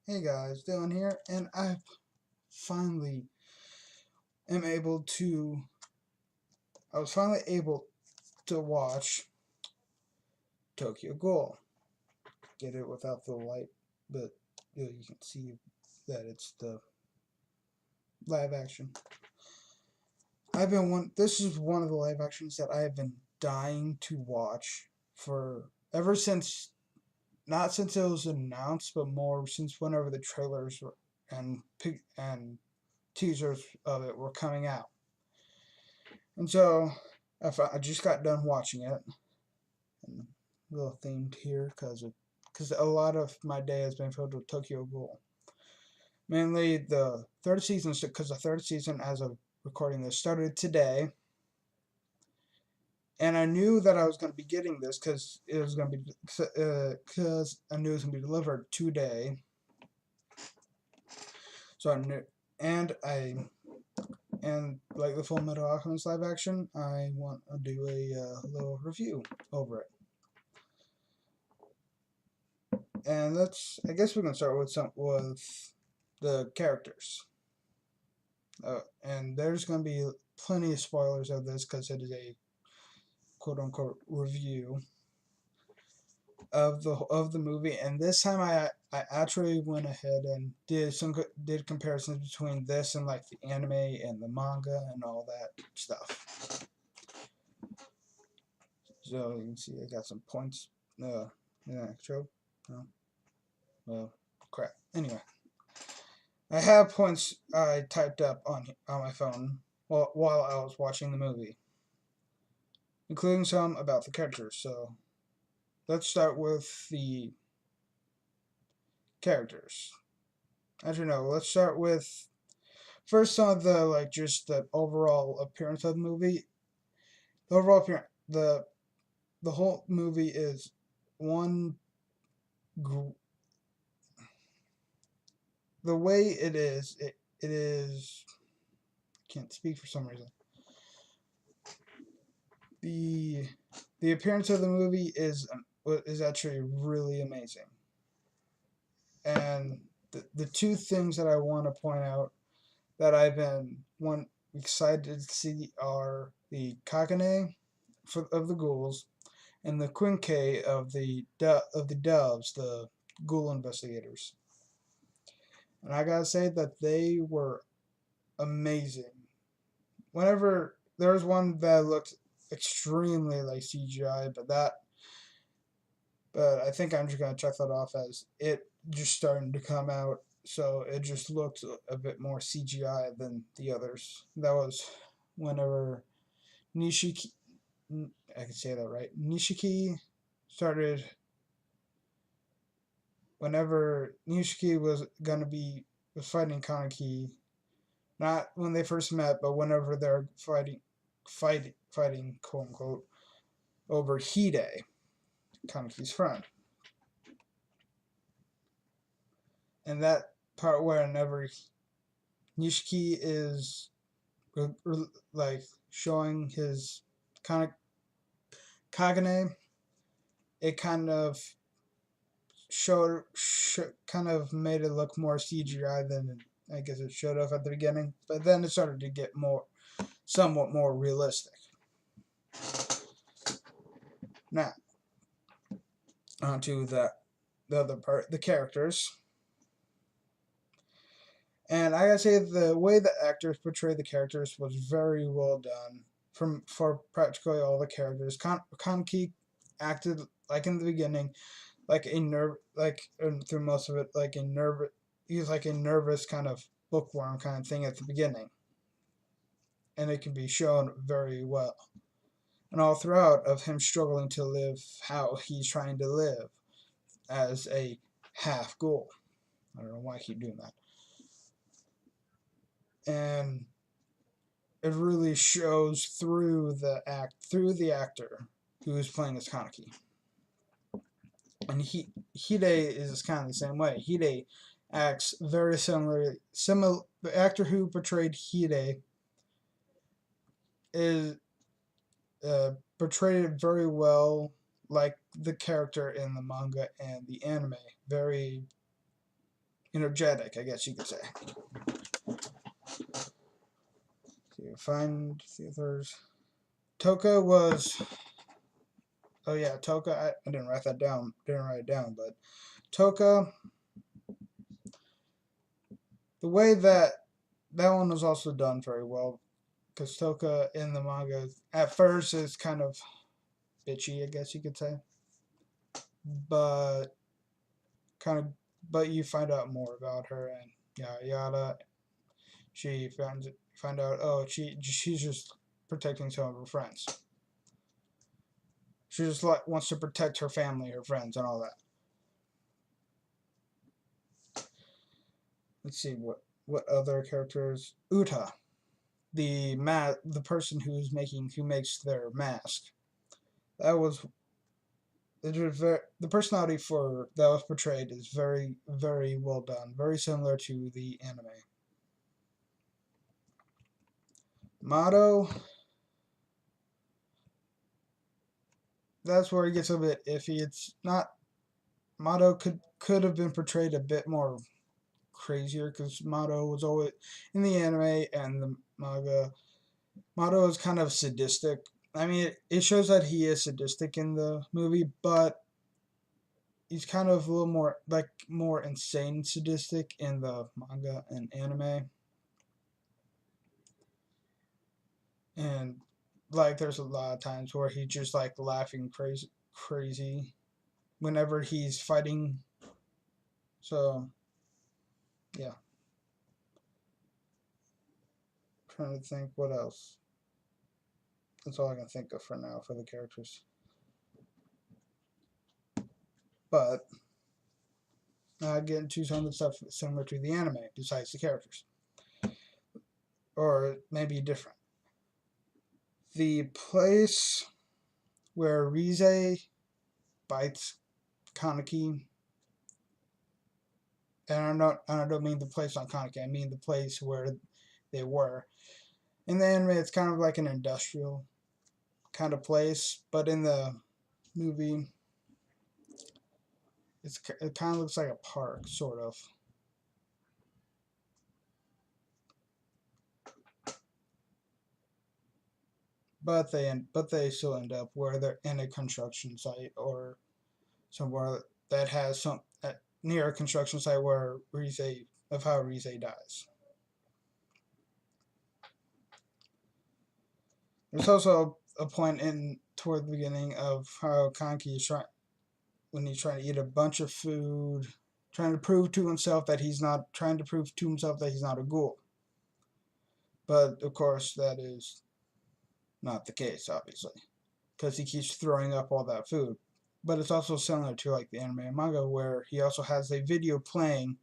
Hey guys, Dylan here, and I finally am able to. I was finally able to watch Tokyo Ghoul. Get it without the light, but you can see that it's the live action. I've been one. This is one of the live actions that I have been dying to watch for ever since. Not since it was announced, but more since whenever the trailers and teasers of it were coming out. And so I just got done watching it, and a little themed here because a lot of my day has been filled with Tokyo Ghoul. Mainly the third season, because the third season, as of recording this, started today, and I knew that I was going to be getting this because it was going to be because I knew it was going to be delivered today. So I knew, and I and like the Full Metal Alchemist live action, I want to do a little review over it. And I guess we can start with the characters. And there's going to be plenty of spoilers of this because it is a quote unquote review of the movie. And this time I actually went ahead and did comparisons between this and like the anime and the manga and all that stuff. So you can see I got some points. Yeah, true. No, well, crap. Anyway. I have points I typed up on my phone while I was watching the movie, including some about the characters. So let's start with the characters. Actually, no. Let's start with first some of the just the overall appearance of the movie. The overall appearance, the whole movie is one. The way it is. Can't speak for some reason. The the appearance of the movie is actually really amazing. And the two things that I want to point out that I've been one excited to see are the Kagane of the ghouls and the Quinque of the doves, the ghoul investigators. And I gotta say that they were amazing. Whenever there was one that looked extremely like CGI, but I think I'm just gonna check that off as it just starting to come out. So it just looked a bit more CGI than the others. That was whenever Nishiki, I can say that right. Nishiki started. Whenever Nishiki was fighting Kaneki, not when they first met, but whenever they're fighting quote unquote over Hide, Kaneki's friend. And that part whenever Nishiki is like showing his kind of Kagane, it kind of kind of made it look more CGI than I guess it should have at the beginning. But then it started to get somewhat more realistic. Now, onto the other part, the characters. And I gotta say, the way the actors portrayed the characters was very well done. For practically all the characters, Kanki acted like in the beginning, like a through most of it, like a nervous. He was like a nervous kind of bookworm kind of thing at the beginning, and it can be shown very well. And all throughout of him struggling to live how he's trying to live as a half ghoul. I don't know why I keep doing that. And it really shows through the actor who is playing as Kaneki. And Hide is kind of the same way. Hide acts very similar. The actor who portrayed Hide is portrayed it very well, like the character in the manga and the anime. Very energetic, I guess you could say. So you find the others. Toka was. Oh yeah, Toka. I didn't write that down. Didn't write it down, but Toka. The way that one was also done very well, because Toka in the manga at first is kind of bitchy, I guess you could say, but kind of, but you find out more about her and yada yada. She find out, oh, she's just protecting some of her friends. She just wants to protect her family, her friends, and all that. Let's see what other characters. Uta, the person who makes their mask. That was the personality for that was portrayed is very very well done, very similar to the anime. Mado, that's where it gets a bit iffy. It's not Mado could have been portrayed a bit more crazier because Mado was always in the anime and the manga. Mado is kind of sadistic. I mean, it shows that he is sadistic in the movie, but he's kind of a little more like more insane sadistic in the manga and anime. And like there's a lot of times where he's just like laughing crazy whenever he's fighting. So yeah, trying to think what else. That's all I can think of for now for the characters. But get into some of the stuff similar to the anime besides the characters, or maybe different. The place where Rize bites Kaneki, and I don't mean the place on Kaneki. I mean the place where they were. In the anime, it's kind of like an industrial kind of place, but in the movie, it kind of looks like a park, sort of. But they still end up where they're in a construction site or somewhere that has some near a construction site where Rize of how Rize dies. There's also a point in toward the beginning of how Kanki is trying when he's trying to eat a bunch of food, trying to prove to himself that he's not trying to prove to himself that he's not a ghoul. But of course, that is not the case, obviously, because he keeps throwing up all that food. But it's also similar to like the anime and manga, where he also has a video playing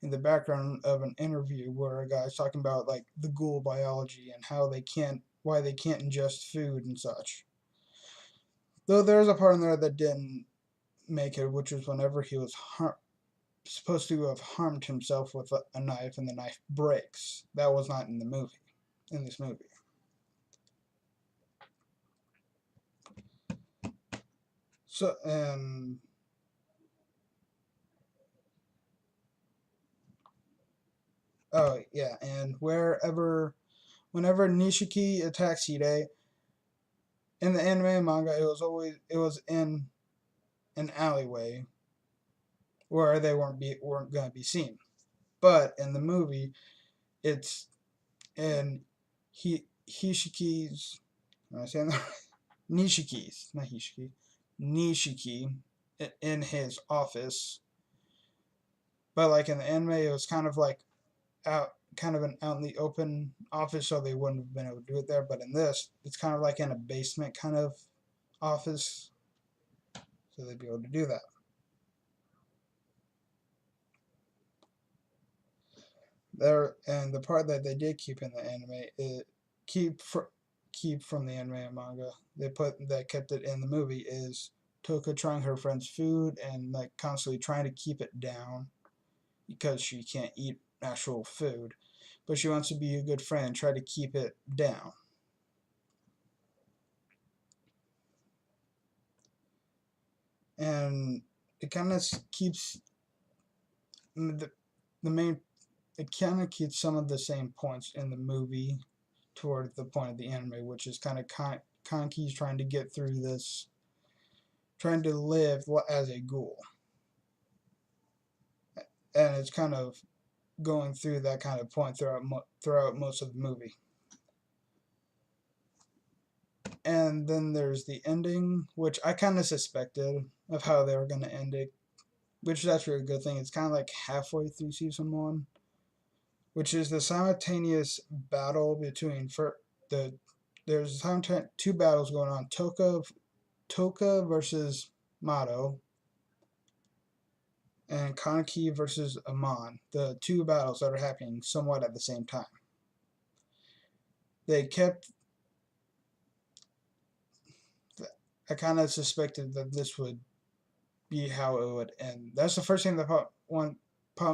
in the background of an interview where a guy's talking about like the ghoul biology and how why they can't ingest food and such. Though there's a part in there that didn't make it, which was whenever he was supposed to have harmed himself with a knife and the knife breaks. That was not in the movie. In this movie. So oh yeah, and whenever Nishiki attacks Hide in the anime and manga, it was in an alleyway where they weren't going to be seen. But in the movie, it's in Hishiki's. Am I saying that? Nishiki's, not Hishiki. Nishiki in his office. But like in the anime, it was kind of like kind of an out in the open office, so they wouldn't have been able to do it there. But in this, it's kind of like in a basement kind of office, so they'd be able to do that. There and the part that they did keep in the anime, keep from the anime and manga. They put that kept it in the movie is Toka trying her friend's food and like constantly trying to keep it down because she can't eat actual food, but she wants to be a good friend and try to keep it down. And it kind of keeps the main, it kind of keeps some of the same points in the movie toward the point of the anime, which is kind of Kanki's trying to get through this, trying to live as a ghoul, and it's kind of going through that kind of point throughout most of the movie. And then there's the ending, which I kind of suspected of how they were going to end it, which is actually a good thing. It's kind of like halfway through season 1, which is the simultaneous battle between there's two battles going on. Toka versus Mato, and Kaneki versus Amon. The two battles that are happening somewhat at the same time. They kept. I kind of suspected that this would be how it would end. That's the first thing that popped in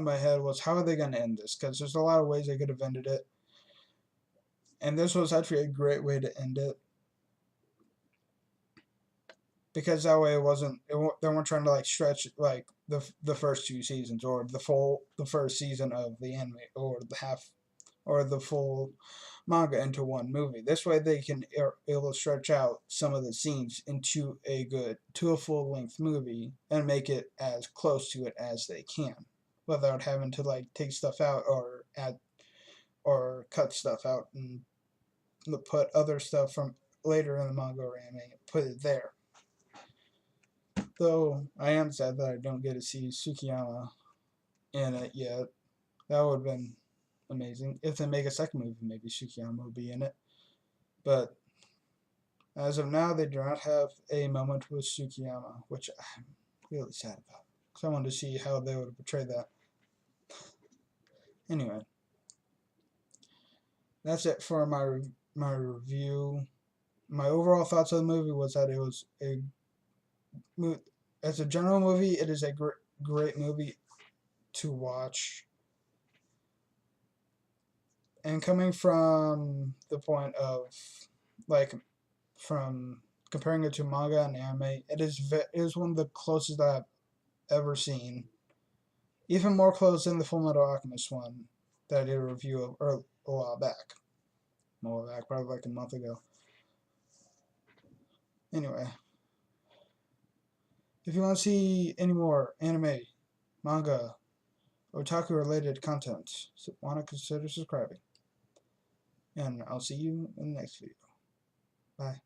my head was, how are they going to end this? Because there's a lot of ways they could have ended it, and this was actually a great way to end it. Because that way they weren't trying to like stretch like the first 2 seasons or the first season of the anime or the full manga into one movie. This way they can able to stretch out some of the scenes into a full length movie and make it as close to it as they can, without having to like take stuff out or add or cut stuff out and put other stuff from later in the manga or anime and put it there. Though I am sad that I don't get to see Tsukiyama in it yet. That would have been amazing. If they make a second movie, maybe Tsukiyama will be in it. But as of now, they do not have a moment with Tsukiyama, which I'm really sad about. Because I wanted to see how they would portray that. Anyway, that's it for my review. My overall thoughts of the movie was that it was as a general movie, it is a great movie to watch. And coming from the point of, like, from comparing it to manga and anime, it is one of the closest I've ever seen. Even more close than the Fullmetal Alchemist one that I did a review of a while back. Probably like a month ago. Anyway, if you want to see any more anime, manga, otaku related content, want to consider subscribing. And I'll see you in the next video. Bye.